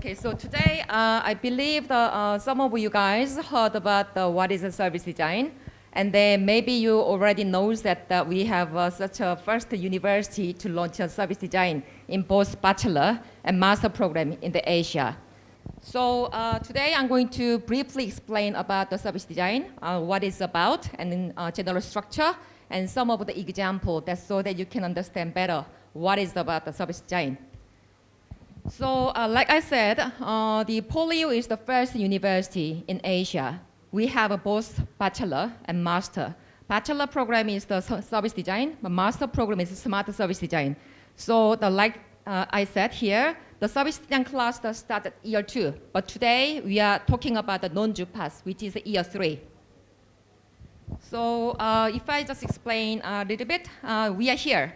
Okay, so today I believe some of you guys heard about what is a service design, and then maybe you already know that we have such a first university to launch a service design in both bachelor and master program in the Asia. So today I'm going to briefly explain about the service design, what it's about, and then general structure, and some of the examples so that you can understand better what is about the service design. So like I said, the PolyU is the first university in Asia. We have both bachelor and master. Bachelor program is the service design, the master program is smart service design. So like I said here, the service design class does start at year 2, but today we are talking about the non-JUPAS, which is year 3. So if I just explain a little bit, we are here.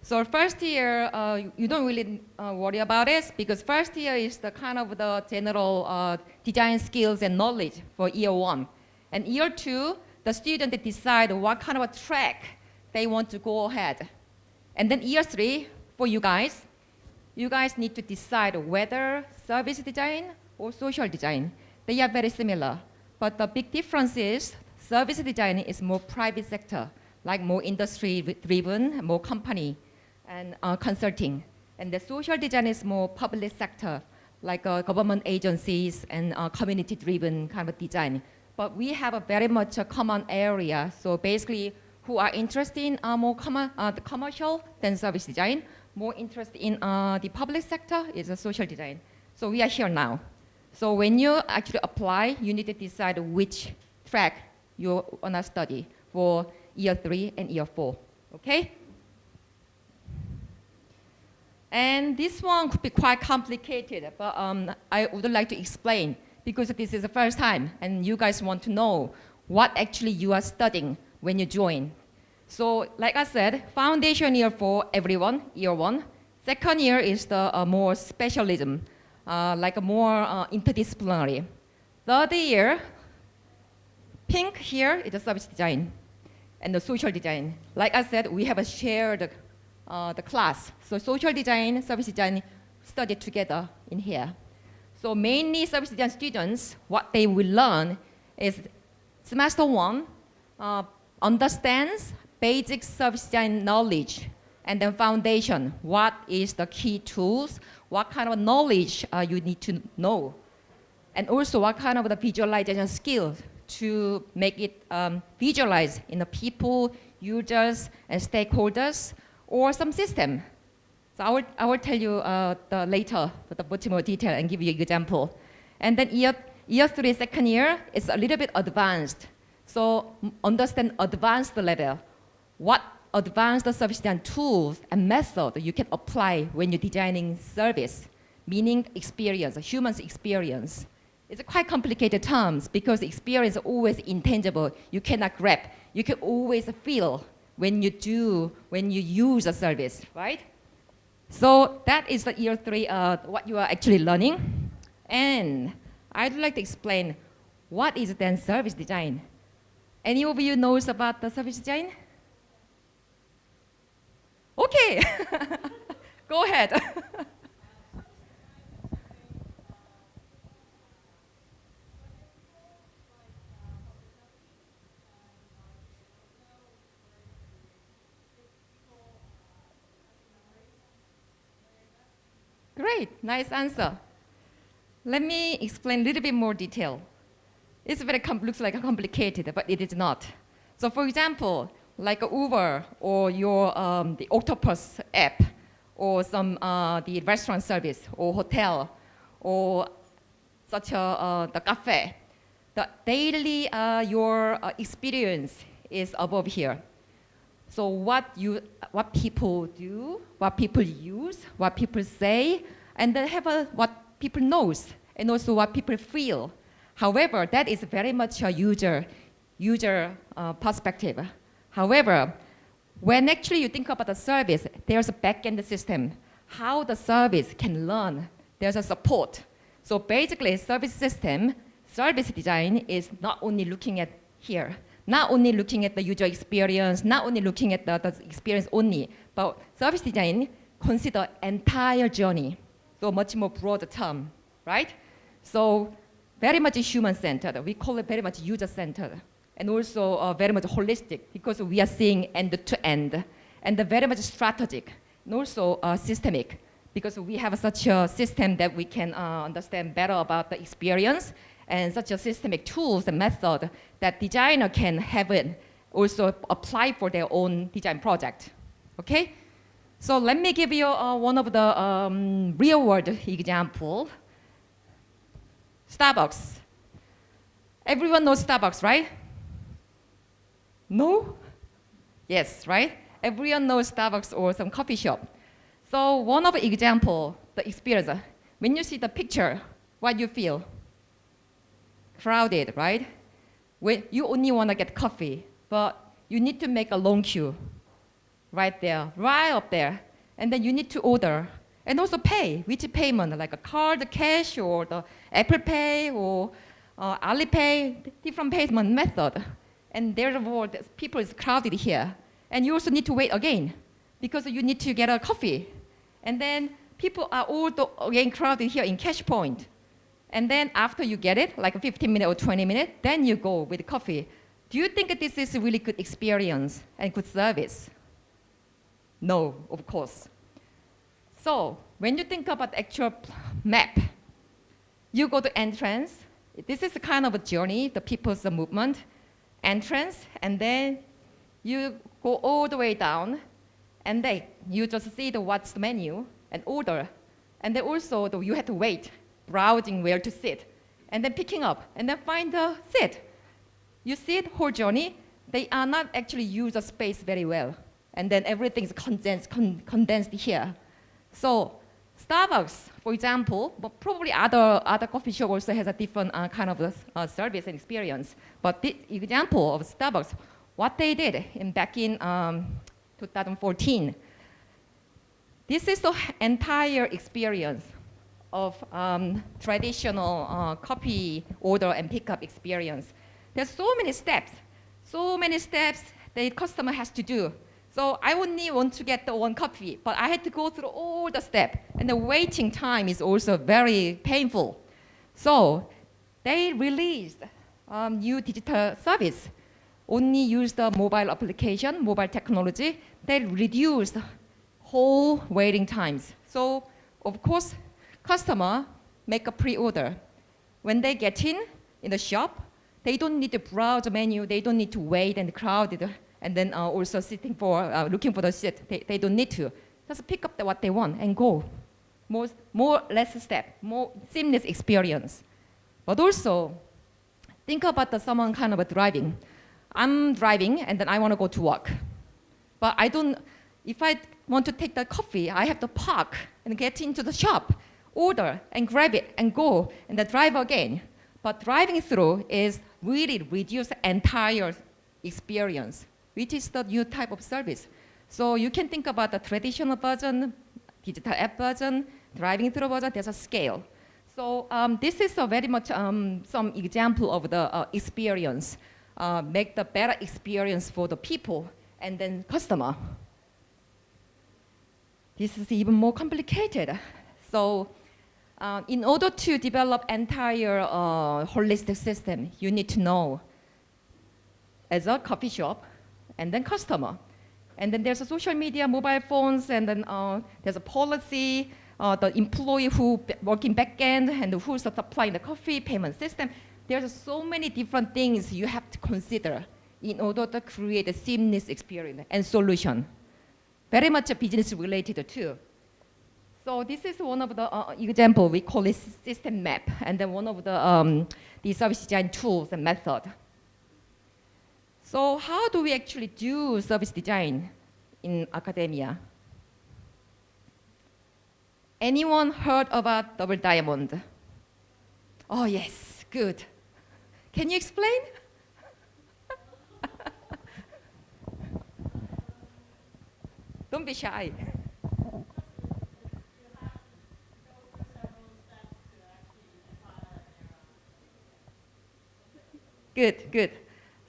So first year, you don't really worry about it because first year is the kind of the general design skills and knowledge for year 1. And year 2, the student decide what kind of a track they want to go ahead. And then year 3, for you guys need to decide whether service design or social design. They are very similar, but the big difference is service design is more private sector, like more industry-driven, more company and consulting. And the social design is more public sector, like government agencies and community-driven kind of design. But we have a very much a common area. So basically, who are interested in more the commercial than service design, more interested in the public sector is a social design. So we are here now. So when you actually apply, you need to decide which track you want to study for year 3 and year 4, okay? And this one could be quite complicated, but I would like to explain because this is the first time and you guys want to know what actually you are studying when you join. So like I said, foundation year for everyone, year 1. Second year is the more specialism, like a more interdisciplinary. Third year, pink here is the service design and the social design. Like I said, we have a shared the class. So social design, service design studied together in here. So mainly service design students, what they will learn is semester 1 understands basic service design knowledge and then foundation. What is the key tools? What kind of knowledge you need to know? And also what kind of the visualization skills to make it visualize in the people, users, and stakeholders, or some system. So I will tell you later the much more detail and give you an example. And then year 3, second year, is a little bit advanced. So understand advanced level. What advanced service design tools and methods you can apply when you're designing service, meaning experience, human's experience. It's a quite complicated terms because experience is always intangible. You cannot grab. You can always feel when you use a service, right? So that is the year 3, what you are actually learning. And I'd like to explain what is then service design. Any of you knows about the service design? Okay, go ahead. Great, nice answer. Let me explain a little bit more detail. It's looks like complicated, but it is not. So for example, like Uber or your the Octopus app, or some the restaurant service or hotel, or such the cafe, the daily your experience is above here. So what people do, what people use, what people say, and then have what people knows, and also what people feel. However, that is very much a user perspective. However, when actually you think about the service, there's a back-end system. How the service can learn, there's a support. So basically, service system, service design is not only looking at here, not only looking at the user experience, not only looking at the experience only, but service design consider entire journey, so much more broad term. right? So very much human-centered. We call it very much user-centered. And also very much holistic because we are seeing end-to-end. And very much strategic and also systemic because we have such a system that we can understand better about the experience and such a systemic tools and method that designer can have it also apply for their own design project, okay? So let me give you one of the real world example. Starbucks. Everyone knows Starbucks, right? No? Yes, right? Everyone knows Starbucks or some coffee shop. So one of the example, the experience, when you see the picture, what you feel? Crowded, right? When you only want to get coffee, but you need to make a long queue right there, right up there. And then you need to order and also pay, which payment, like a card, cash, or the Apple Pay, or Alipay, different payment method. And therefore, people is crowded here. And you also need to wait again because you need to get a coffee. And then people are all again crowded here in cash point. And then after you get it, like 15 minutes or 20 minutes, then you go with coffee. Do you think this is a really good experience and good service? No, of course. So when you think about the actual map, you go to entrance. This is a kind of a journey, the people's movement. Entrance, and then you go all the way down, and then you just see what's the menu and order. And then also you have to wait, browsing where to sit, and then picking up, and then find a seat. You see the whole journey, they are not actually use the space very well. And then everything's condensed here. So Starbucks, for example, but probably other coffee shop also has a different kind of service and experience. But the example of Starbucks, what they did back in 2014, this is the entire experience of traditional coffee order and pickup experience. There's so many steps the customer has to do. So I only want to get the one coffee, but I had to go through all the steps, and the waiting time is also very painful. So they released new digital service, only use the mobile application, mobile technology. They reduced whole waiting times. So of course, customer make a pre-order. When they get in the shop, they don't need to browse the menu, they don't need to wait and crowded, and then also sitting for, looking for the seat. They don't need to. Just pick up what they want and go. More less step, more seamless experience. But also, think about someone kind of driving. I'm driving and then I want to go to work. But if I want to take the coffee, I have to park and get into the shop, order and grab it and go and then drive again. But driving through is really reduce the entire experience, which is the new type of service. So you can think about the traditional version, digital app version, driving through version, there's a scale. So this is a very much some example of the experience, make the better experience for the people and then customer. This is even more complicated. So in order to develop entire holistic system, you need to know as a coffee shop, and then customer. And then there's a social media, mobile phones, and then there's a policy, the employee who working back end, and who's supplying the coffee, payment system. There's so many different things you have to consider in order to create a seamless experience and solution. Very much business related too. So this is one of the example, we call it system map, and then one of the service design tools and method. So how do we actually do service design in academia? Anyone heard about double diamond? Oh yes, good. Can you explain? Don't be shy. Good, good.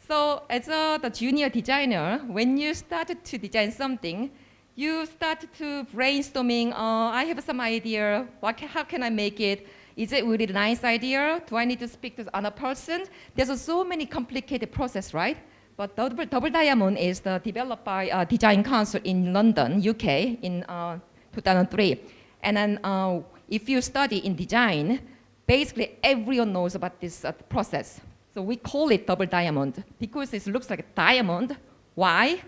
So as the junior designer, when you started to design something, you start to brainstorming, I have some idea, how can I make it Is it really a nice idea? Do I need to speak to another person? There's so many complicated process, right? But Double Diamond is developed by Design Council in London, UK, in 2003. And then if you study in design, basically everyone knows about this process. So we call it Double Diamond because it looks like a diamond. Why?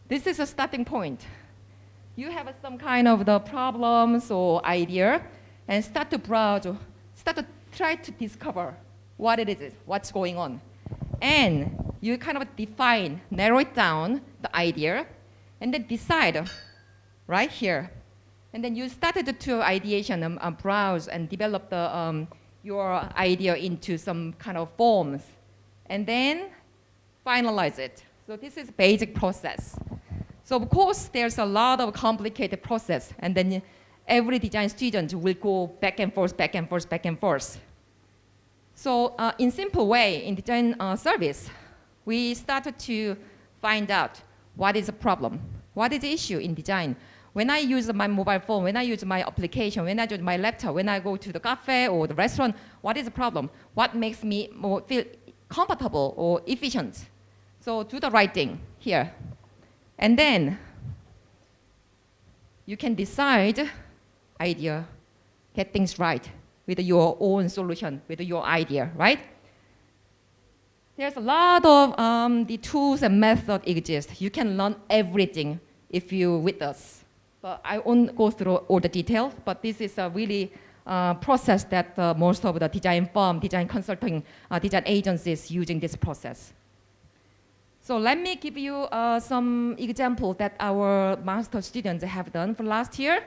This is a starting point. You have some kind of the problems or idea, and start to browse, start to try to discover what it is, what's going on. And you kind of define, narrow it down, the idea, and then decide right here. And then you started to ideation and browse and develop your idea into some kind of forms, and then finalize it. So this is basic process. So of course, there's a lot of complicated process, and then every design student will go back and forth, back and forth, back and forth. So in simple way, in design service, we started to find out what is the problem, what is the issue in design. When I use my mobile phone, when I use my application, when I use my laptop, when I go to the cafe or the restaurant, what is the problem? What makes me more feel comfortable or efficient? So do the right thing here. And then you can decide idea, get things right with your own solution, with your idea, right? There's a lot of the tools and methods exist. You can learn everything if you're with us. But I won't go through all the details, but this is a really process that most of the design firm, design consulting, design agencies using this process. So let me give you some examples that our master students have done for last year.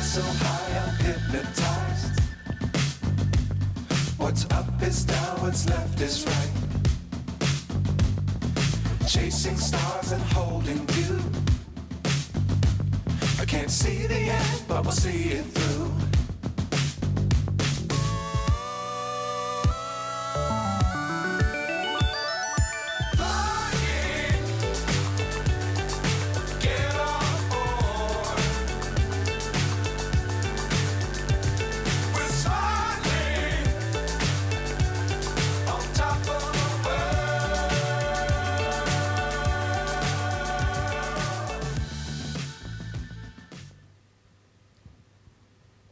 So high, I'm hypnotized. What's up is down, what's left is right. Chasing stars and holding you. I can't see the end, but we'll see it through.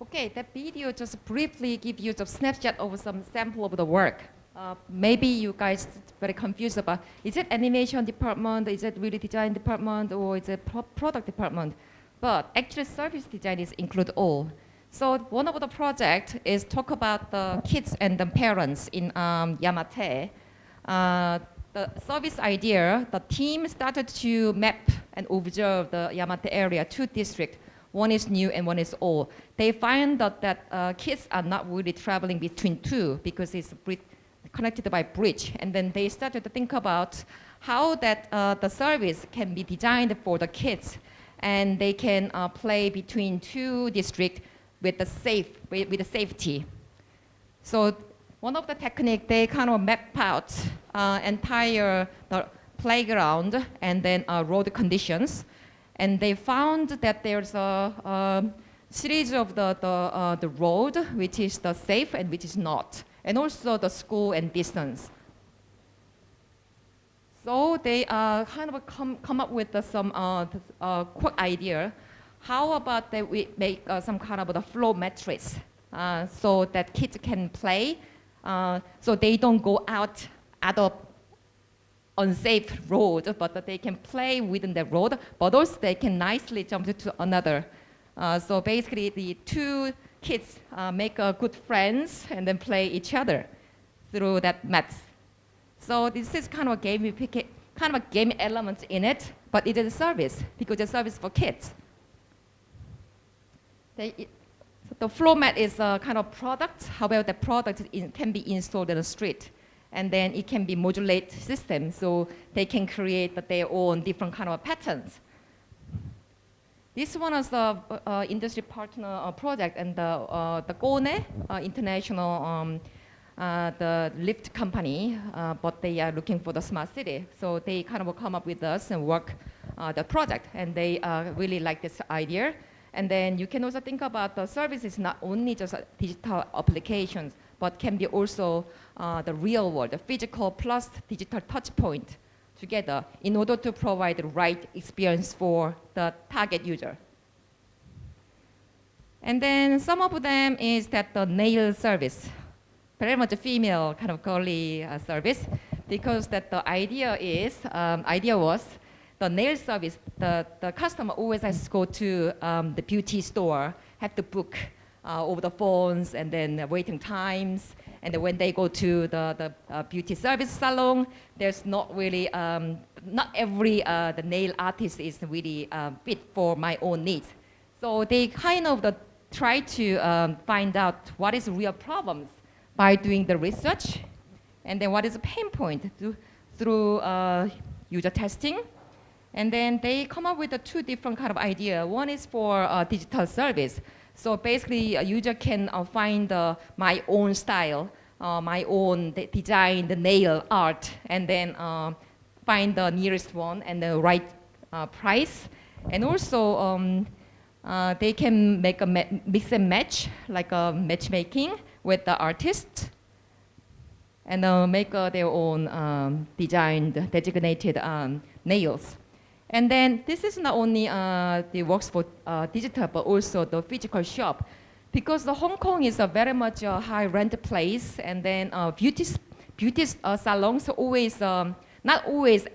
Okay, that video just briefly give you a snapshot of some sample of the work. Maybe you guys very confused about, is it animation department, is it really design department, or is it product department? But actually service design is include all. So one of the projects is talk about the kids and the parents in Yamate. The service idea, the team started to map and observe the Yamate area, 2 districts. One is new and one is old. They find that kids are not really traveling between 2 because it's connected by bridge. And then they started to think about how that the service can be designed for the kids, and they can play between 2 districts with the safety. So one of the techniques, they kind of map out entire the playground and then road conditions. And they found that there's a series of the road, which is the safe and which is not, and also the school and distance. So they kind of come up with some quick idea. How about that we make some kind of a flow matrix so that kids can play, so they don't go out of unsafe road, but that they can play within the road, but also they can nicely jump to another. So basically, the 2 kids make good friends and then play each other through that math. So this is kind of a game element in it, but it is a service because it's a service for kids. So the floor mat is a kind of product. However, the product can be installed in the street. And then it can be modulate system, so they can create their own different kind of patterns. This one is the industry partner project, and the GONE International, the lift company, but they are looking for the smart city. So they kind of come up with us and work the project, and they really like this idea. And then you can also think about the services, not only just digital applications, but can be also the real world, the physical plus digital touch point together in order to provide the right experience for the target user. And then some of them is that the nail service, very much a female kind of girly service, because that the idea was the nail service, the customer always has to go to the beauty store, have to book over the phones, and then waiting times. And then when they go to the beauty service salon, there's not really, not every the nail artist is really fit for my own needs. So they kind of try to find out what is real problems by doing the research, and then what is the pain point through user testing. And then they come up with two different kind of idea. One is for digital service. So basically, a user can find my own style, my own design, the nail art, and then find the nearest one and the right price. And also, they can make a mix and match, like a matchmaking with the artist, and make their own designed, designated nails. And then this is not only the works for digital, but also the physical shop. Because the Hong Kong is a very much high rent place, and then beauty salons are always, not always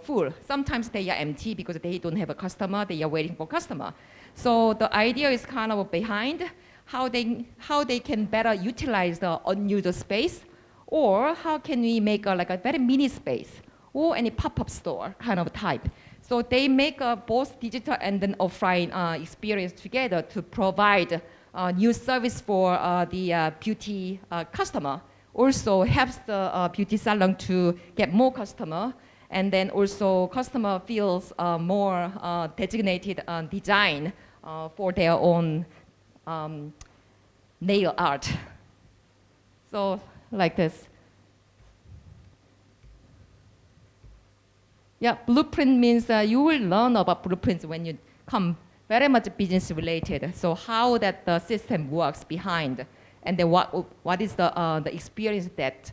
full. Sometimes they are empty because they don't have a customer, they are waiting for customer. So the idea is kind of behind how they can better utilize the unused space, or how can we make like a very mini space, or any pop-up store kind of type. So they make both digital and then offline experience together to provide new service for the beauty customer. Also helps the beauty salon to get more customer, and then also customer feels more designated design for their own nail art. So like this. Yeah, blueprint means you will learn about blueprints when you come very much business related. So how that the system works behind, and then what is the experience that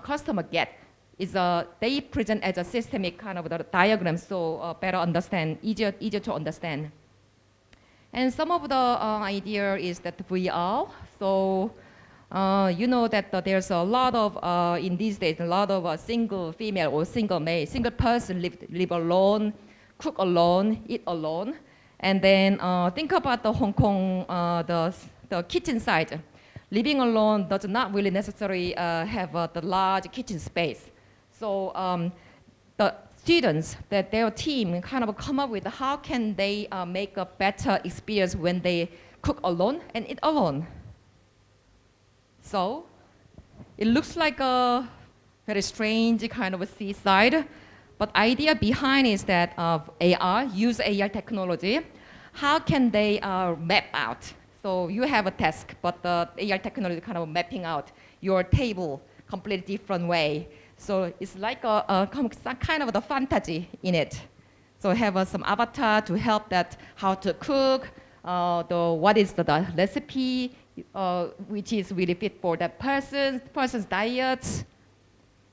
customer get is they present as a systemic kind of the diagram, so better understand, easier to understand. And some of the idea is that VR. So you know that there's a lot of, in these days, a lot of single female or single male, single person live alone, cook alone, eat alone. And then think about the Hong Kong, the kitchen side. Living alone does not really necessarily have the large kitchen space. So the students, that their team kind of come up with how can they make a better experience when they cook alone and eat alone. So it looks like a very strange kind of a seaside, but idea behind is that AR, use AR technology, how can they map out? So you have a task, but the AR technology kind of mapping out your table completely different way. So it's like some kind of the fantasy in it. So have some avatar to help that how to cook, what is the recipe, which is really fit for that person's diet,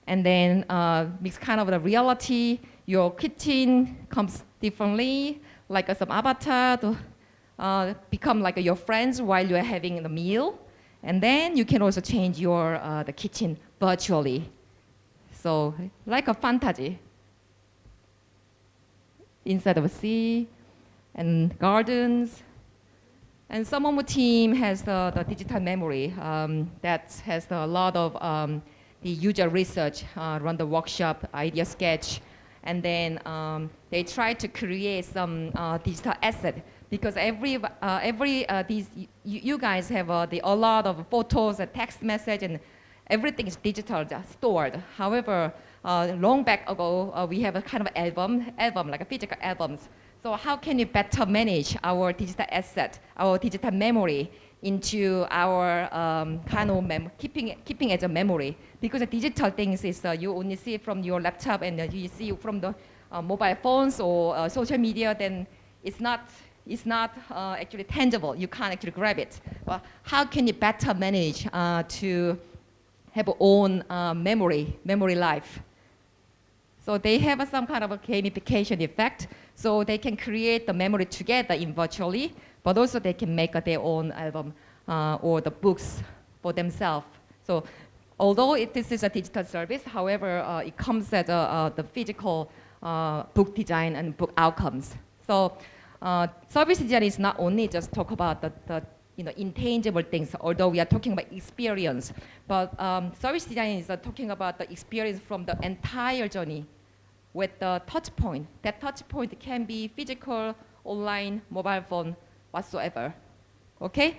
and then mix kind of the reality. Your kitchen comes differently, like some avatar to become like your friends while you're having the meal, and then you can also change your the kitchen virtually. So like a fantasy inside of a sea and gardens. And some of the team has the digital memory that has a lot of the user research, run the workshop, idea sketch, and then they try to create some digital asset, because you guys have a lot of photos, a text message, and everything is digital, just stored. However, long back ago, we have a kind of album, like a physical albums. So how can you better manage our digital asset, our digital memory into our kind of keeping as a memory? Because the digital things is you only see it from your laptop and you see it from the mobile phones or social media, then it's not actually tangible. You can't actually grab it. But how can you better manage to have own memory life? So they have some kind of a gamification effect. So they can create the memory together in virtually, but also they can make their own album or the books for themselves. So although this is a digital service, however, it comes as the physical book design and book outcomes. So service design is not only just talk about the intangible things, although we are talking about experience, but service design is talking about the experience from the entire journey with the touch point. That touch point can be physical, online, mobile phone, whatsoever. Okay?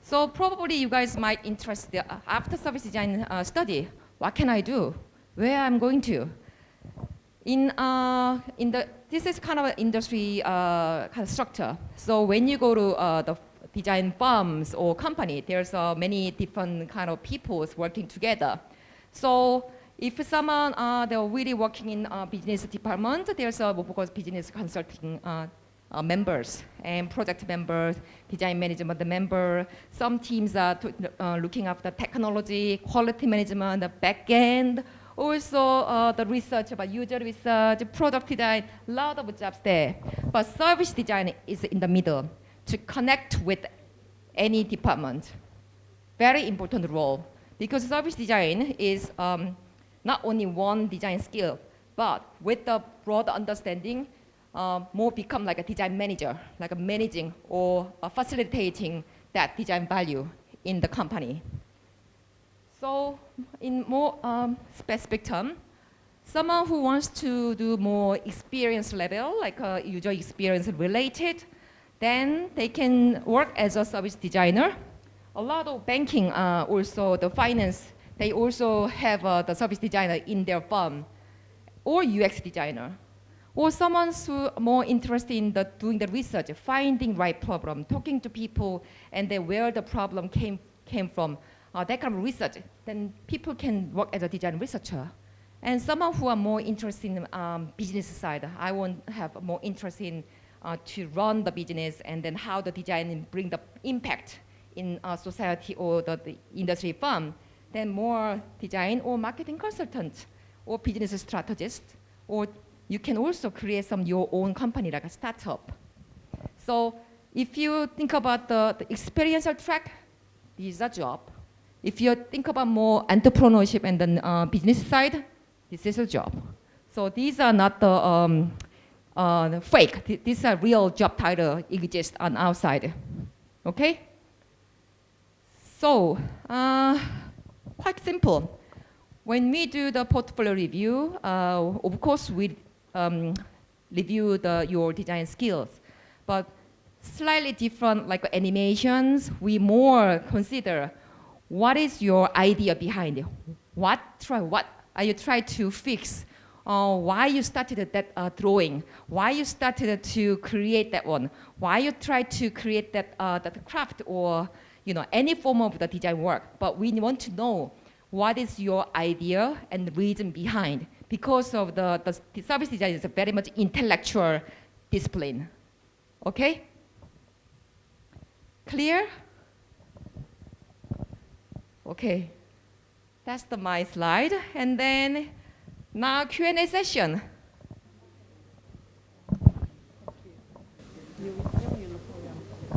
So probably you guys might interest after service design study, what can I do? Where I'm going to? This is kind of an industry kind of structure. So when you go to the design firms or company, there's many different kind of peoples working together. So if someone they're really working in business department, there's of course business consulting members and project members, design management member. Some teams are looking after technology, quality management, the back end, also the research about user research, product design, a lot of jobs there. But service design is in the middle to connect with any department. Very important role, because service design is not only one design skill, but with the broad understanding, more become like a design manager, like a managing or facilitating that design value in the company. So in more specific term, someone who wants to do more experience level, like user experience related, then they can work as a service designer. A lot of banking, also the finance, they also have the service designer in their firm, or UX designer, or someone who's more interested in doing the research, finding right problem, talking to people, and then where the problem came from, that kind of research, then people can work as a design researcher. And someone who are more interested in business side, I want to have more interest in to run the business and then how the design bring the impact in society or the industry firm, then more design or marketing consultant or business strategist, or you can also create your own company like a startup. So if you think about the experiential track, this is a job. If you think about more entrepreneurship and then business side, this is a job. So these are not the fake. These are real job title exist on outside. Okay? So, quite simple. When we do the portfolio review, of course we review your design skills, but slightly different, like animations, we more consider what is your idea behind it. What are you trying to fix? Why you started that drawing? Why you started to create that one? Why you try to create that craft or any form of the design work? But we want to know what is your idea and the reason behind, because of the service design is a very much intellectual discipline. Okay? Clear? Okay. That's my slide. And then now Q&A session.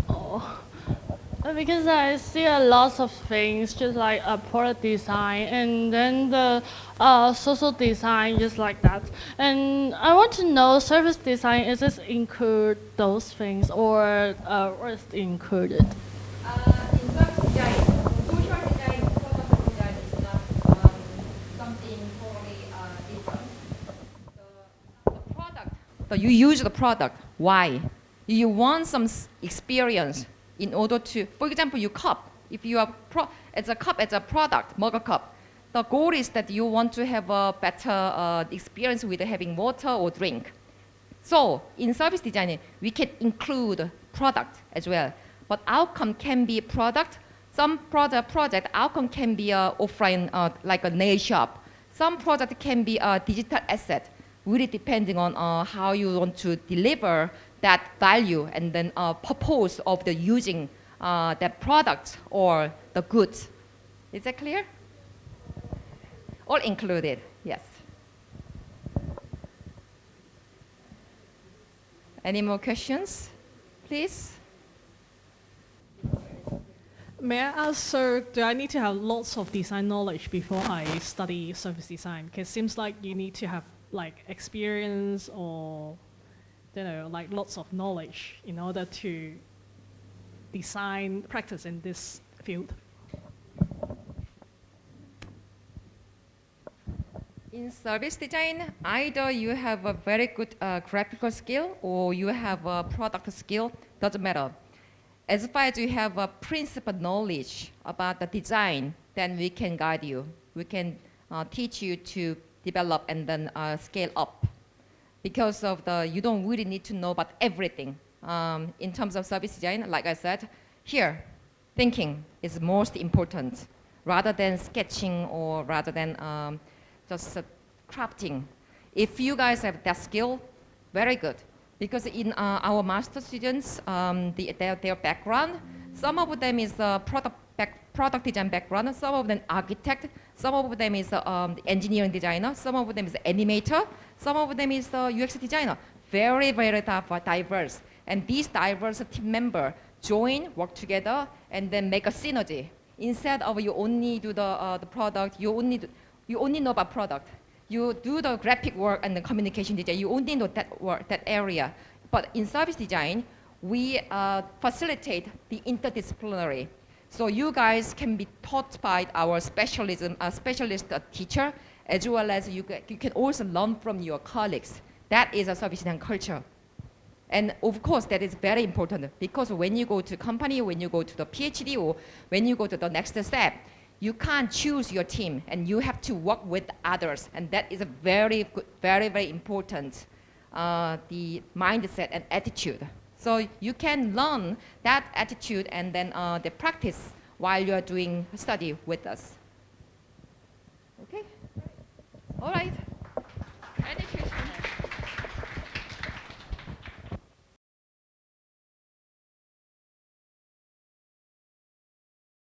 Oh, because I see a lot of things, just like product design and then the social design, just like that. And I want to know, service design, is this include those things or is it included? In service design, social design, product design is not something totally different. The product, you use the product. Why? You want some experience in order to, for example, your cup. If you are as a cup, as a product, mug cup, the goal is that you want to have a better experience with having water or drink. So in service design, we can include product as well. But outcome can be product. Some project outcome can be offline, like a nail shop. Some project can be a digital asset, really depending on how you want to deliver that value and then purpose of the using that product or the goods. Is that clear? All included, yes. Any more questions, please? May I ask, sir, do I need to have lots of design knowledge before I study service design? Because it seems like you need to have like experience or, you know, like lots of knowledge in order to design practice in this field. In service design, either you have a very good graphical skill or you have a product skill, doesn't matter. As far as you have a principal knowledge about the design, then we can guide you. We can teach you to develop and then scale up. Because of you don't really need to know about everything. In terms of service design, like I said, here, thinking is most important rather than sketching or rather than just crafting. If you guys have that skill, very good. Because in our master students, their background, some of them is product design background, some of them architect, some of them is engineering designer, some of them is animator, some of them is UX designer. Very, very diverse. And these diverse team members join, work together, and then make a synergy. Instead of you only do the product, you only know about product. You do the graphic work and the communication design. You only know that work, that area. But in service design, we facilitate the interdisciplinary. So you guys can be taught by our specialist teacher, as well as you can also learn from your colleagues. That is a service design culture. And of course, that is very important because when you go to company, when you go to the PhD, or when you go to the next step, you can't choose your team, and you have to work with others, and that is a very good, very, very important, the mindset and attitude. So you can learn that attitude and then the practice while you are doing study with us. Okay? All right. Any questions?